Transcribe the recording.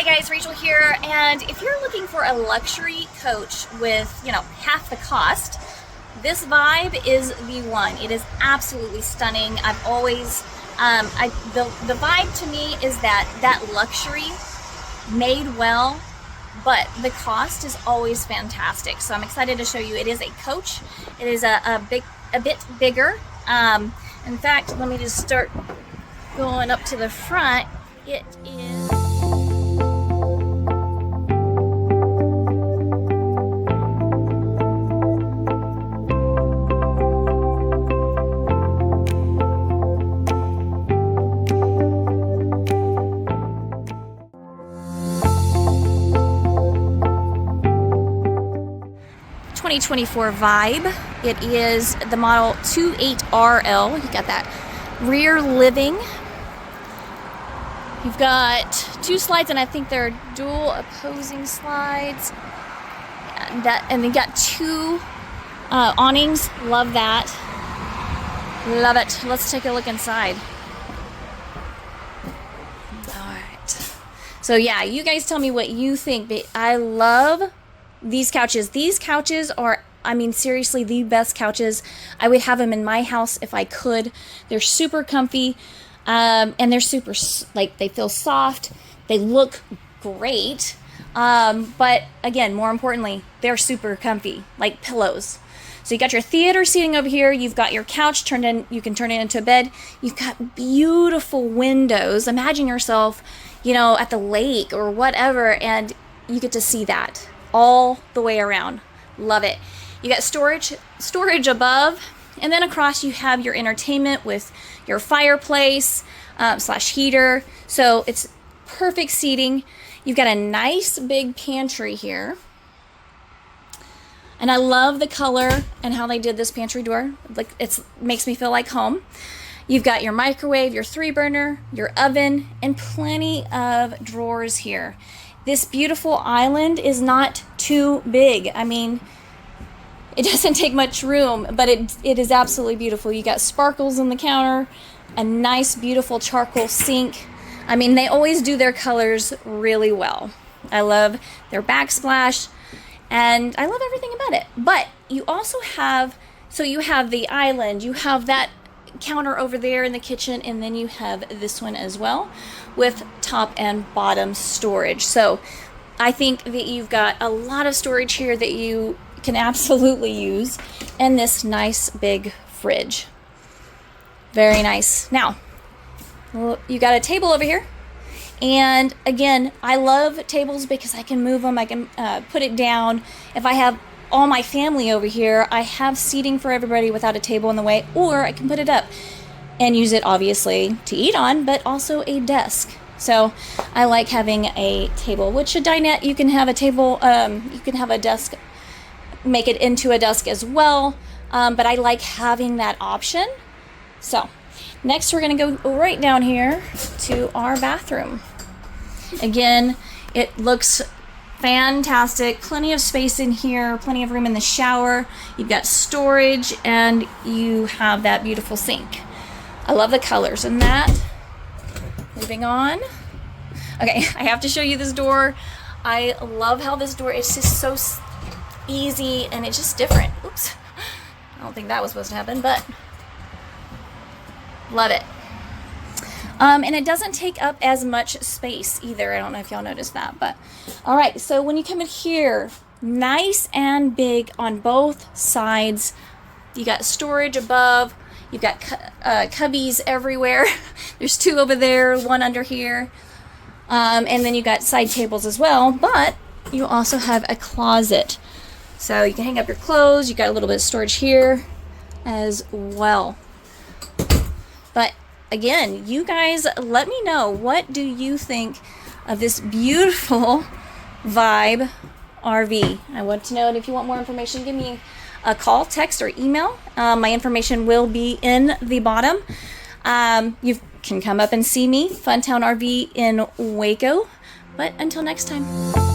guys, Rachel here, and if you're looking for a luxury coach with, half the cost, this Vibe is the one. It is absolutely stunning. I've always, the Vibe to me is that luxury made well, but the cost is always fantastic. So I'm excited to show you. It is a coach. It is a bit bigger. In fact, let me just start going up to the front. It is 2024 Vibe. It is the model 28RL. You got that rear living. You've got two slides, and I think they're dual opposing slides. And they got two awnings. Love that. Love it. Let's take a look inside. All right. So yeah, you guys tell me what you think. But I love these couches. These couches are, seriously, the best couches. I would have them in my house if I could. They're super comfy. And they're super, they feel soft. They look great. But again, more importantly, they're super comfy, like pillows. So you got your theater seating over here. You've got your couch turned in. You can turn it into a bed. You've got beautiful windows. Imagine yourself, at the lake or whatever, and you get to see that all the way around. Love it. You got storage above. And then across you have your entertainment with your fireplace / heater. So it's perfect seating. You've got a nice big pantry here. And I love the color and how they did this pantry door. It makes me feel like home. You've got your microwave, your 3-burner, your oven, and plenty of drawers here. This beautiful island is not too big. It doesn't take much room, but it is absolutely beautiful. You got sparkles on the counter, a nice, beautiful charcoal sink. They always do their colors really well. I love their backsplash, and I love everything about it. But you also have, you have the island, you have that counter over there in the kitchen, and then you have this one as well with top and bottom storage. So I think that you've got a lot of storage here that you can absolutely use, and this nice big fridge. Very nice. Now, you got a table over here, and again, I love tables because I can move them. I can put it down. If I have all my family over here, I have seating for everybody without a table in the way, or I can put it up and use it obviously to eat on, but also a desk. So I like having a table, which a dinette, you can have a table, you can have a desk, make it into a desk as well, but I like having that option. So next we're going to go right down here to our bathroom. Again, it looks fantastic. Plenty of space in here, plenty of room in the shower. You've got storage, and you have that beautiful sink. I love the colors in that. Moving on. Okay, I have to show you this door. I love how this door is just so easy, and it's just different. Oops. I don't think that was supposed to happen, but love it. And it doesn't take up as much space either. I don't know if y'all noticed that, but all right. So when you come in here, nice and big on both sides. You got storage above. You've got cubbies everywhere. There's two over there, one under here. And then you got side tables as well, but you also have a closet. So you can hang up your clothes. You got a little bit of storage here as well. But again, you guys, let me know, what do you think of this beautiful Vibe RV? I want to know, and if you want more information, give me a call, text, or email. My information will be in the bottom. You can come up and see me, Funtown RV in Waco. But until next time.